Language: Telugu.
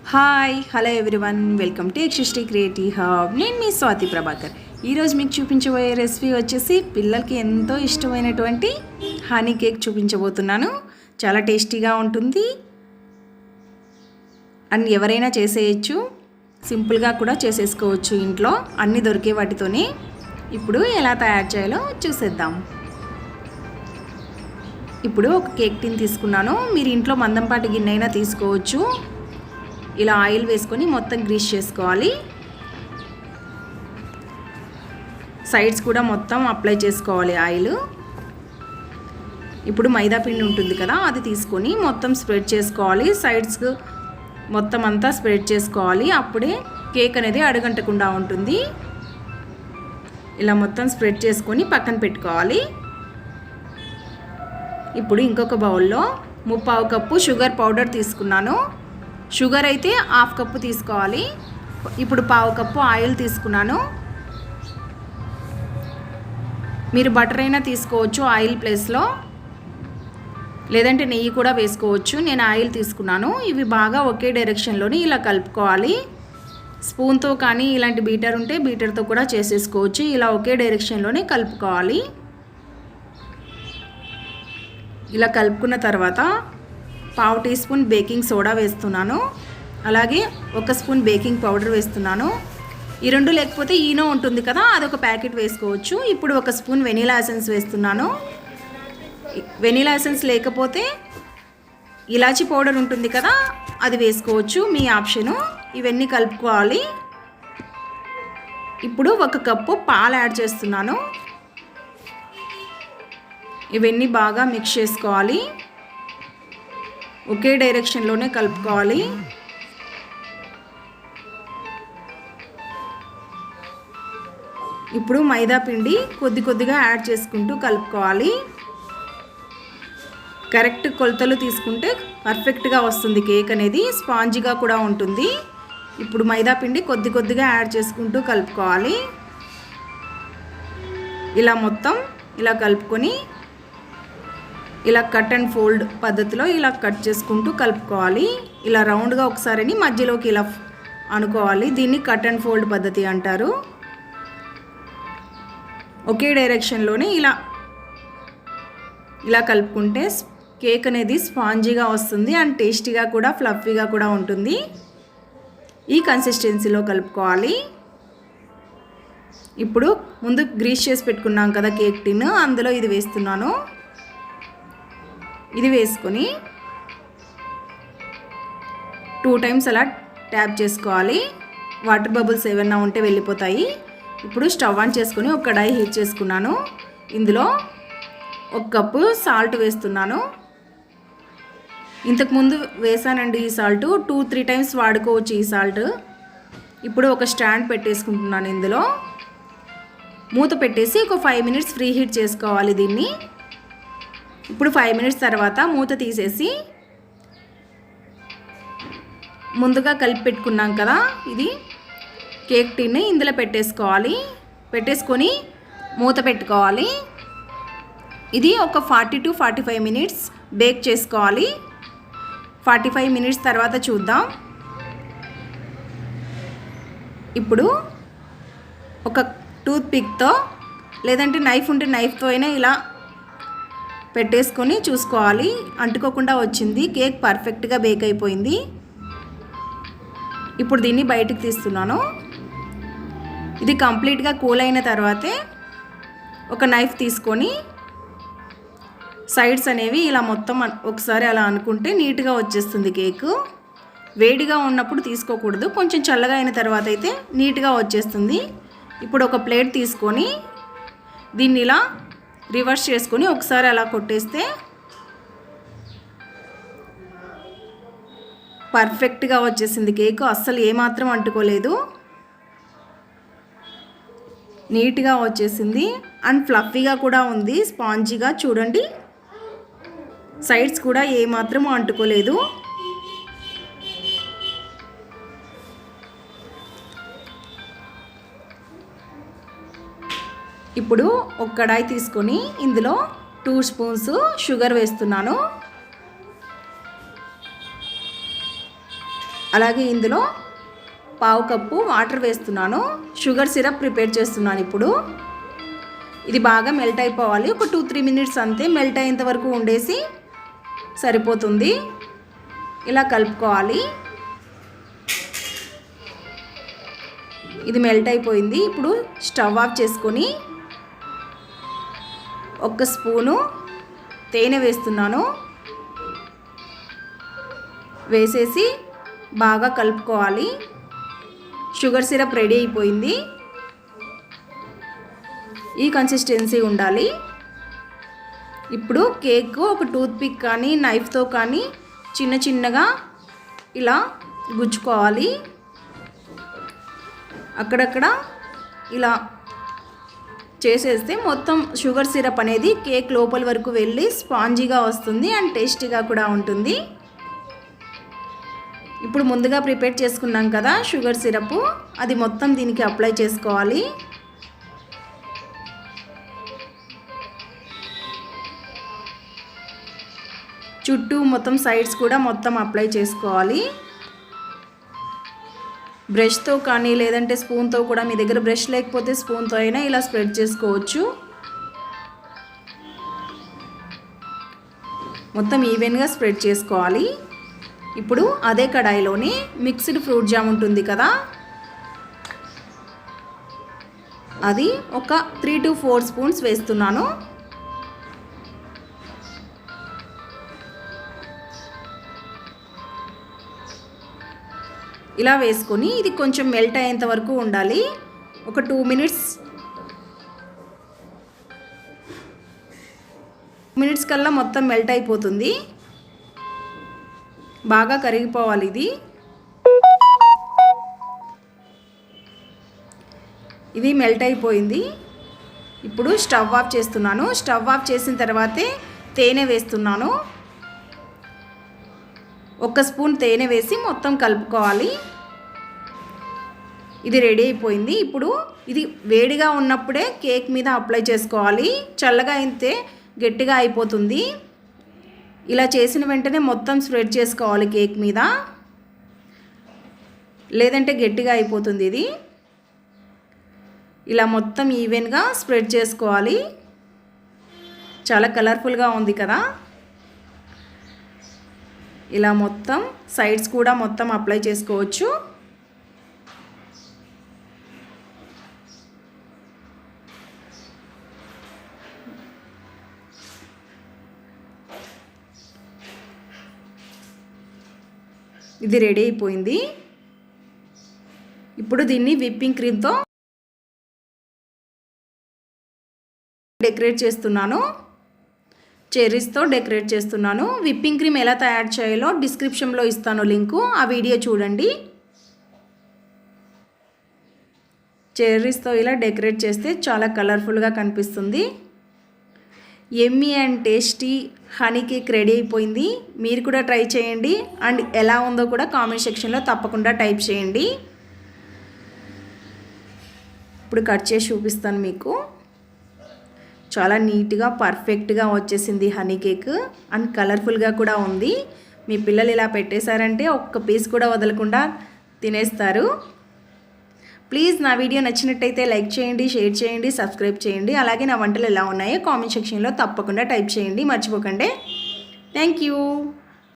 Hi hello everyone, welcome to యక్షిష్టి క్రియేటివ్ హబ్. నేను మీ స్వాతి ప్రభాకర్. ఈరోజు మీకు చూపించబోయే రెసిపీ వచ్చేసి పిల్లలకి ఎంతో ఇష్టమైనటువంటి హనీ కేక్ చూపించబోతున్నాను. చాలా టేస్టీగా ఉంటుంది అండ్ ఎవరైనా చేసేయచ్చు. సింపుల్గా కూడా చేసేసుకోవచ్చు. ఇంట్లో అన్నీ దొరికే వాటితోనే. ఇప్పుడు ఎలా తయారు చేయాలో చూసేద్దాం. ఇప్పుడు ఒక కేక్ టిన్ తీసుకున్నాను. మీరు ఇంట్లో మందంపాటి గిన్నె అయినా తీసుకోవచ్చు. ఇలా ఆయిల్ వేసుకొని మొత్తం గ్రీస్ చేసుకోవాలి. సైడ్స్ కూడా మొత్తం అప్లై చేసుకోవాలి ఆయిల్. ఇప్పుడు మైదా పిండి ఉంటుంది కదా, అది తీసుకొని మొత్తం స్ప్రెడ్ చేసుకోవాలి. సైడ్స్ మొత్తం అంతా స్ప్రెడ్ చేసుకోవాలి. అప్పుడే కేక్ అనేది అడుగంటకుండా ఉంటుంది. ఇలా మొత్తం స్ప్రెడ్ చేసుకొని పక్కన పెట్టుకోవాలి. ఇప్పుడు ఇంకొక బౌల్లో 1/2 కప్పు షుగర్ పౌడర్ తీసుకున్నాను. షుగర్ అయితే 1/2 కప్పు తీసుకోవాలి. ఇప్పుడు 1/2 కప్పు ఆయిల్ తీసుకున్నాను. మీరు బటర్ అయినా తీసుకోవచ్చు ఆయిల్ ప్లేస్లో, లేదంటే నెయ్యి కూడా వేసుకోవచ్చు. నేను ఆయిల్ తీసుకున్నాను. ఇవి బాగా ఒకే డైరెక్షన్లోని ఇలా కలుపుకోవాలి. స్పూన్తో కానీ ఇలాంటి బీటర్ ఉంటే బీటర్తో కూడా చేసేసుకోవచ్చు. ఇలా ఒకే డైరెక్షన్లోనే కలుపుకోవాలి. ఇలా కలుపుకున్న తర్వాత 1/2 టీ స్పూన్ బేకింగ్ సోడా వేస్తున్నాను. అలాగే 1 స్పూన్ బేకింగ్ పౌడర్ వేస్తున్నాను. ఈ రెండు లేకపోతే ఈనో ఉంటుంది కదా, అదొక ప్యాకెట్ వేసుకోవచ్చు. ఇప్పుడు 1 స్పూన్ వెనీలా ఎసెన్స్ వేస్తున్నాను. వెనీలా ఎసెన్స్ లేకపోతే ఇలాచీ పౌడర్ ఉంటుంది కదా, అది వేసుకోవచ్చు, మీ ఆప్షను. ఇవన్నీ కలుపుకోవాలి. ఇప్పుడు 1 కప్పు పాలు యాడ్ చేస్తున్నాను. ఇవన్నీ బాగా మిక్స్ చేసుకోవాలి. ఒకే డైరెక్షన్లోనే కలుపుకోవాలి. ఇప్పుడు మైదా పిండి కొద్ది కొద్దిగా యాడ్ చేసుకుంటూ కలుపుకోవాలి. కరెక్ట్ కొలతలు తీసుకుంటే పర్ఫెక్ట్గా వస్తుంది కేక్ అనేది, స్పాంజీగా కూడా ఉంటుంది. ఇప్పుడు మైదా పిండి కొద్ది కొద్దిగా యాడ్ చేసుకుంటూ కలుపుకోవాలి. ఇలా మొత్తం ఇలా కలుపుకొని ఇలా కట్ అండ్ ఫోల్డ్ పద్ధతిలో ఇలా కట్ చేసుకుంటూ కలుపుకోవాలి. ఇలా రౌండ్గా ఒకసారిని మధ్యలోకి ఇలా అనుకోవాలి. దీన్ని కట్ అండ్ ఫోల్డ్ పద్ధతి అంటారు. ఒకే డైరెక్షన్లోనే ఇలా కలుపుకుంటే కేక్ అనేది స్పాంజీగా వస్తుంది అండ్ టేస్టీగా కూడా ఫ్లఫీగా కూడా ఉంటుంది. ఈ కన్సిస్టెన్సీలో కలుపుకోవాలి. ఇప్పుడు ముందు గ్రీస్ చేసి పెట్టుకున్నాం కదా కేక్ టిన్, అందులో ఇది వేస్తున్నాను. ఇది వేసుకొని 2 టైమ్స్ అలా ట్యాప్ చేసుకోవాలి. వాటర్ బబుల్స్ ఏమైనా ఉంటే వెళ్ళిపోతాయి. ఇప్పుడు స్టవ్ ఆన్ చేసుకొని ఒక కడాయి హీట్ చేసుకున్నాను. ఇందులో 1 కప్పు సాల్ట్ వేస్తున్నాను. ఇంతకుముందు వేసానండి ఈ సాల్ట్. 2-3 టైమ్స్ వాడుకోవచ్చు ఈ సాల్ట్. ఇప్పుడు ఒక స్టాండ్ పెట్టేసుకుంటున్నాను. ఇందులో మూత పెట్టేసి ఒక 5 మినిట్స్ ఫ్రీ హీట్ చేసుకోవాలి దీన్ని. ఇప్పుడు 5 మినిట్స్ తర్వాత మూత తీసేసి ముందుగా కలిపి పెట్టుకున్నాం కదా ఇది కేక్ టిన్, ఇందులో పెట్టేసుకోవాలి. పెట్టేసుకొని మూత పెట్టుకోవాలి. ఇది ఒక 40-45 మినిట్స్ బేక్ చేసుకోవాలి. 45 మినిట్స్ తర్వాత చూద్దాం. ఇప్పుడు ఒక టూత్ పిక్తో లేదంటే నైఫ్ ఉంటే నైఫ్తో అయినా ఇలా పెట్టేసుకొని చూసుకోవాలి. అంటుకోకుండా వచ్చింది. కేక్ పర్ఫెక్ట్గా బేక్ అయిపోయింది. ఇప్పుడు దీన్ని బయటికి తీస్తున్నాను. ఇది కంప్లీట్గా కూల్ అయిన తర్వాతే ఒక నైఫ్ తీసుకొని సైడ్స్ అనేవి ఇలా మొత్తం ఒకసారి అలా అనుకుంటే నీట్గా వచ్చేస్తుంది కేకు. వేడిగా ఉన్నప్పుడు తీసుకోకూడదు, కొంచెం చల్లగా అయిన తర్వాత అయితే నీట్గా వచ్చేస్తుంది. ఇప్పుడు ఒక ప్లేట్ తీసుకొని దీన్ని ఇలా రివర్స్ చేసుకొని ఒకసారి అలా కొట్టేస్తే పర్ఫెక్ట్గా వచ్చేసింది కేక్. అస్సలు ఏమాత్రం అంటుకోలేదు, నీట్గా వచ్చేసింది అండ్ ఫ్లఫీగా కూడా ఉంది, స్పాంజీగా. చూడండి, సైడ్స్ కూడా ఏమాత్రం అంటుకోలేదు. ఇప్పుడు ఒక కడాయి తీసుకొని ఇందులో 2 స్పూన్స్ షుగర్ వేస్తున్నాను. అలాగే ఇందులో పావు కప్పు వాటర్ వేస్తున్నాను. షుగర్ సిరప్ ప్రిపేర్ చేస్తున్నాను. ఇప్పుడు ఇది బాగా మెల్ట్ అయిపోవాలి. ఒక 2-3 మినిట్స్ అంతే, మెల్ట్ అయ్యేంత వరకు ఉండేసి సరిపోతుంది. ఇలా కలుపుకోవాలి. ఇది మెల్ట్ అయిపోయింది. ఇప్పుడు స్టవ్ ఆఫ్ చేసుకొని 1 స్పూను తేనె వేస్తున్నాను. వేసేసి బాగా కలుపుకోవాలి. షుగర్ సిరప్ రెడీ అయిపోయింది. ఈ కన్సిస్టెన్సీ ఉండాలి. ఇప్పుడు కేక్ ఒక టూత్పిక్ కానీ నైఫ్తో కానీ చిన్న చిన్నగా ఇలా గుచ్చుకోవాలి. అక్కడక్కడ ఇలా చేసేస్తే మొత్తం షుగర్ సిరప్ అనేది కేక్ లోపల వరకు వెళ్ళి స్పాంజీగా వస్తుంది అండ్ టేస్టీగా కూడా ఉంటుంది. ఇప్పుడు ముందుగా ప్రిపేర్ చేసుకున్నాం కదా షుగర్ సిరప్, అది మొత్తం దీనికి అప్లై చేసుకోవాలి. చుట్టూ మొత్తం సైడ్స్ కూడా మొత్తం అప్లై చేసుకోవాలి. బ్రష్తో కానీ లేదంటే స్పూన్తో కూడా, మీ దగ్గర బ్రష్ లేకపోతే స్పూన్తో అయినా ఇలా స్ప్రెడ్ చేసుకోవచ్చు. మొత్తం ఈవెన్గా స్ప్రెడ్ చేసుకోవాలి. ఇప్పుడు అదే కడాయిలోని మిక్స్డ్ ఫ్రూట్ జామ్ ఉంటుంది కదా, అది ఒక 3 to 4 స్పూన్స్ వేస్తున్నాను. ఇలా వేసుకొని ఇది కొంచెం మెల్ట్ అయ్యేంత వరకు ఉండాలి. ఒక 2 మినిట్స్ కల్లా మొత్తం మెల్ట్ అయిపోతుంది. బాగా కరిగిపోవాలి ఇది. ఇది మెల్ట్ అయిపోయింది. ఇప్పుడు స్టవ్ ఆఫ్ చేస్తున్నాను. స్టవ్ ఆఫ్ చేసిన తర్వాతే తేనె వేస్తున్నాను. 1 స్పూన్ తేనె వేసి మొత్తం కలుపుకోవాలి. ఇది రెడీ అయిపోయింది. ఇప్పుడు ఇది వేడిగా ఉన్నప్పుడే కేక్ మీద అప్లై చేసుకోవాలి. చల్లగా అయితే గట్టిగా అయిపోతుంది. ఇలా చేసిన వెంటనే మొత్తం స్ప్రెడ్ చేసుకోవాలి కేక్ మీద, లేదంటే గట్టిగా అయిపోతుంది ఇది. ఇలా మొత్తం ఈవెన్గా స్ప్రెడ్ చేసుకోవాలి. చాలా కలర్ఫుల్గా ఉంది కదా. ఇలా మొత్తం సైడ్స్ కూడా మొత్తం అప్లై చేసుకోవచ్చు. ఇది రెడీ అయిపోయింది. ఇప్పుడు దీన్ని విప్పింగ్ క్రీమ్తో డెకరేట్ చేస్తున్నాను. చెర్రీస్తో డెకరేట్ చేస్తున్నాను. విప్పింగ్ క్రీమ్ ఎలా తయారు చేయాలో డిస్క్రిప్షన్లో ఇస్తాను లింకు, ఆ వీడియో చూడండి. చెర్రీస్తో ఇలా డెకరేట్ చేస్తే చాలా కలర్ఫుల్గా కనిపిస్తుంది. యమ్మీ and tasty honey cake ready అయిపోయింది. మీరు కూడా ట్రై చేయండి అండ్ ఎలా ఉందో కూడా కామెంట్ సెక్షన్లో తప్పకుండా టైప్ చేయండి. ఇప్పుడు కట్ చేసి చూపిస్తాను మీకు. చాలా నీట్గా పర్ఫెక్ట్గా వచ్చేసింది హనీ కేక్ అండ్ కలర్ఫుల్గా కూడా ఉంది. మీ పిల్లలు ఇలా పెట్టేశారంటే ఒక్క పీస్ కూడా వదలకుండా తినేస్తారు. ప్లీజ్ నా వీడియో నచ్చినట్టయితే లైక్ చేయండి, షేర్ చేయండి, సబ్స్క్రైబ్ చేయండి. అలాగే నా వంటలు ఎలా ఉన్నాయో కామెంట్ సెక్షన్లో తప్పకుండా టైప్ చేయండి, మర్చిపోకండి. Thank you.